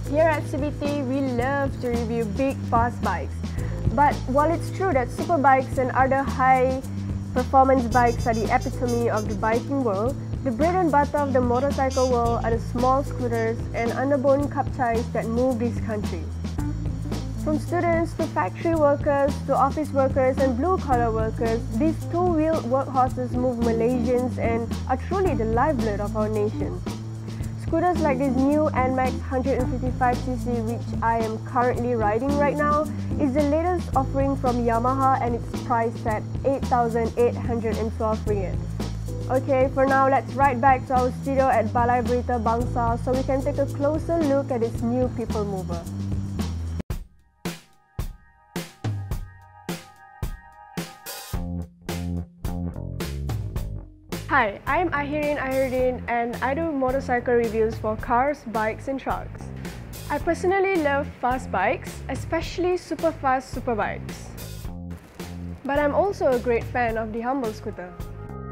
Here at CBT, we love to review big, fast bikes. But while it's true that superbikes and other high-performance bikes are the epitome of the biking world, the bread and butter of the motorcycle world are the small scooters and underbone kapchais that move this country. From students to factory workers to office workers and blue-collar workers, these two-wheeled workhorses move Malaysians and are truly the lifeblood of our nation. Scooters like this new N-Max 155cc, which I am currently riding right now, is the latest offering from Yamaha and it's priced at 8,812 ringgit. Okay, for now, let's ride back to our studio at Balai Berita Bangsa so we can take a closer look at this new people mover. Hi, I'm Ahirin and I do motorcycle reviews for cars, bikes and trucks. I personally love fast bikes, especially super fast superbikes. But I'm also a great fan of the humble scooter.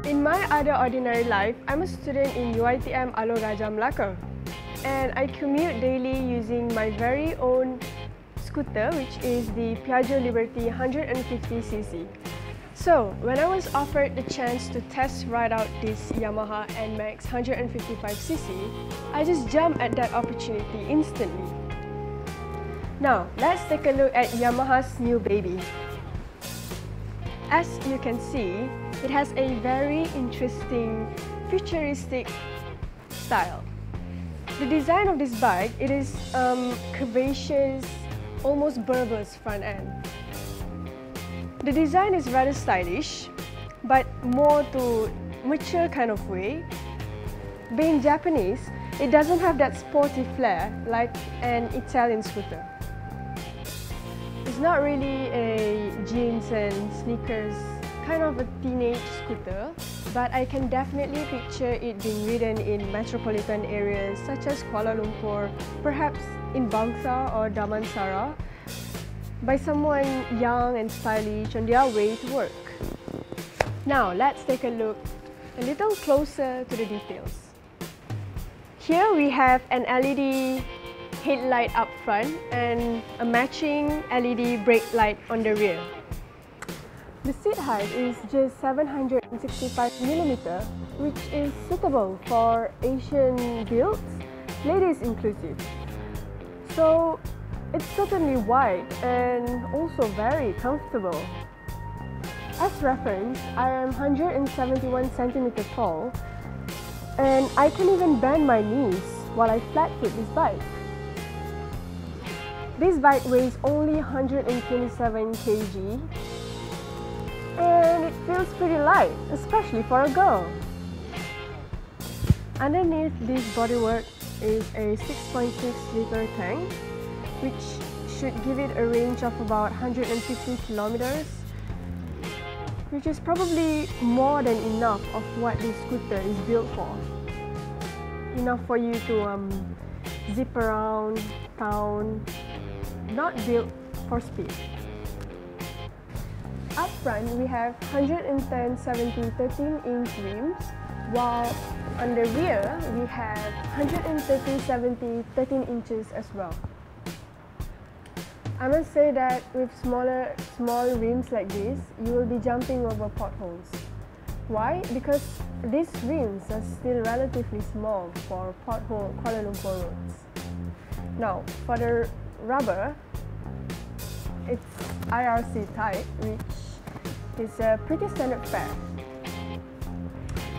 In my other ordinary life, I'm a student in UiTM Alor Gajah Melaka. And I commute daily using my very own scooter, which is the Piaggio Liberty 150cc. So, when I was offered the chance to test ride out this Yamaha N-Max 155cc, I just jumped at that opportunity instantly. Now, let's take a look at Yamaha's new baby. As you can see, it has a very interesting, futuristic style. The design of this bike, it is curvaceous, almost bulbous front end. The design is rather stylish, but more to mature kind of way. Being Japanese, it doesn't have that sporty flair like an Italian scooter. It's not really a jeans and sneakers kind of a teenage scooter, but I can definitely picture it being ridden in metropolitan areas such as Kuala Lumpur, perhaps in Bangsa or Damansara, by someone young and stylish on their way to work. Now, let's take a look a little closer to the details. Here we have an LED headlight up front and a matching LED brake light on the rear. The seat height is just 765mm, which is suitable for Asian builds, ladies inclusive. So, it's certainly wide and also very comfortable. As reference, I am 171 cm tall and I can even bend my knees while I flat foot this bike. This bike weighs only 127 kg and it feels pretty light, especially for a girl. Underneath this bodywork is a 6.6 liter tank, which should give it a range of about 150 kilometers, which is probably more than enough of what this scooter is built for. Enough for you to zip around town, not built for speed. Up front, we have 110/70 13-inch rims, while on the rear, we have 130/70 13 inches as well. I must say that with small rims like this, you will be jumping over potholes. Why? Because these rims are still relatively small for pothole Kuala Lumpur roads. Now, for the rubber, it's IRC type, which is a pretty standard fare.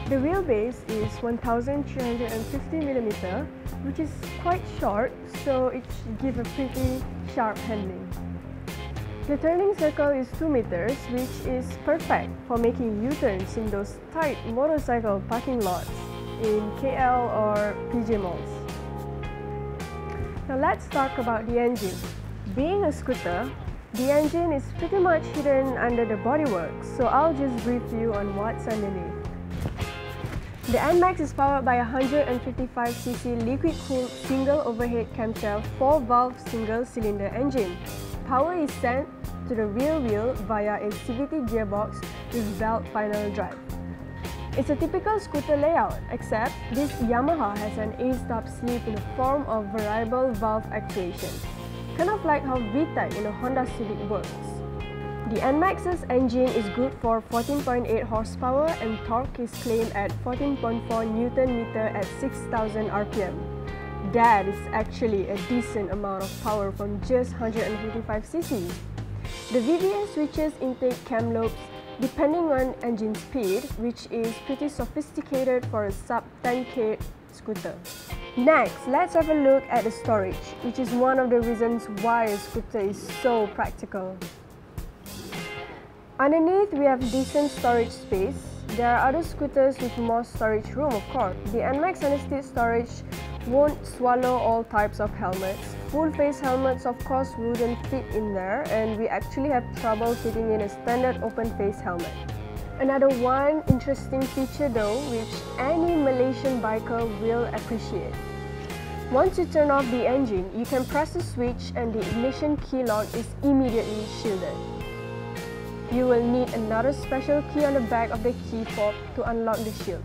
The wheelbase is 1350mm, which is quite short, so it should give a pretty sharp handling. The turning circle is 2 meters, which is perfect for making U-turns in those tight motorcycle parking lots in KL or PJ malls. Now let's talk about the engine. Being a scooter, the engine is pretty much hidden under the bodywork, so I'll just brief you on what's underneath. The N-Max is powered by a 155cc liquid-cooled single overhead camshaft 4-valve single-cylinder engine. Power is sent to the rear wheel via a CVT gearbox with belt final drive. It's a typical scooter layout, except this Yamaha has an A-stop sleeve in the form of variable valve actuation, kind of like how V-Type in a Honda Civic works. The N-Max's engine is good for 14.8 horsepower and torque is claimed at 14.4 Nm at 6,000 RPM. That is actually a decent amount of power from just 155cc. The VVS switches intake cam lobes depending on engine speed, which is pretty sophisticated for a sub 10k scooter. Next, let's have a look at the storage, which is one of the reasons why a scooter is so practical. Underneath, we have decent storage space. There are other scooters with more storage room, of course. The N-Max solid-state storage won't swallow all types of helmets. Full-face helmets, of course, wouldn't fit in there, and we actually have trouble fitting in a standard open-face helmet. Another one interesting feature though, which any Malaysian biker will appreciate. Once you turn off the engine, you can press the switch and the ignition key lock is immediately shielded. You will need another special key on the back of the key fob to unlock the shield.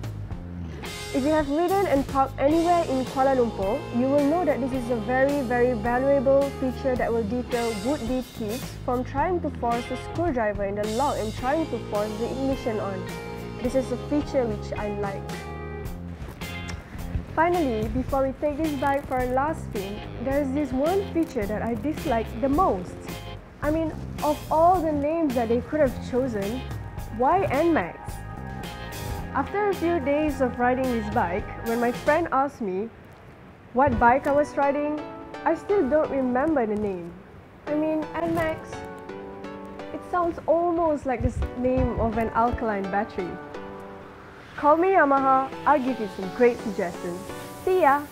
If you have ridden and parked anywhere in Kuala Lumpur, you will know that this is a very valuable feature that will deter would-be thieves from trying to force a screwdriver in the lock and trying to force the ignition on. This is a feature which I like. Finally, before we take this bike for a last spin, there is this one feature that I dislike the most. I mean, of all the names that they could have chosen, why N-Max? After a few days of riding this bike, when my friend asked me what bike I was riding, I still don't remember the name. I mean, N-Max, it sounds almost like the name of an alkaline battery. Call me Yamaha, I'll give you some great suggestions. See ya!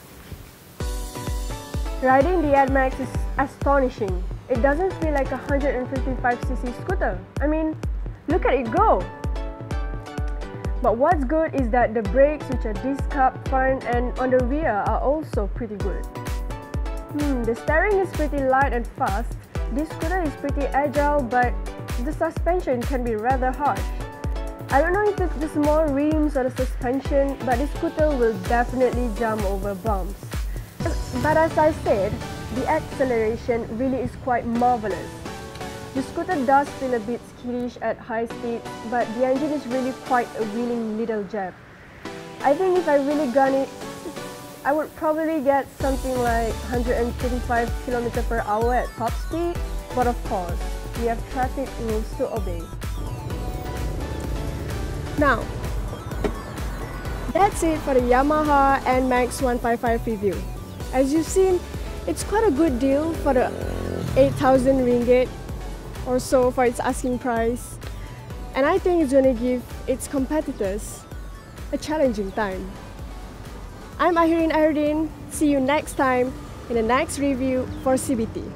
Riding the N-Max is astonishing. It doesn't feel like a 155cc scooter. I mean, look at it go! But what's good is that the brakes, which are disc up front and on the rear, are also pretty good. The steering is pretty light and fast. This scooter is pretty agile, but the suspension can be rather harsh. I don't know if it's the small rims or the suspension, but this scooter will definitely jump over bumps. But as I said, the acceleration really is quite marvelous. The scooter does feel a bit skittish at high speed, but the engine is really quite a willing little jab. I think if I really gun it, I would probably get something like 135 km/h at top speed, but of course, we have traffic rules to obey. Now, that's it for the Yamaha N-Max 155 review. As you've seen, it's quite a good deal for the 8,000 ringgit or so for its asking price, and I think it's going to give its competitors a challenging time. I'm Ahirin Aherdin. See you next time in the next review for CBT.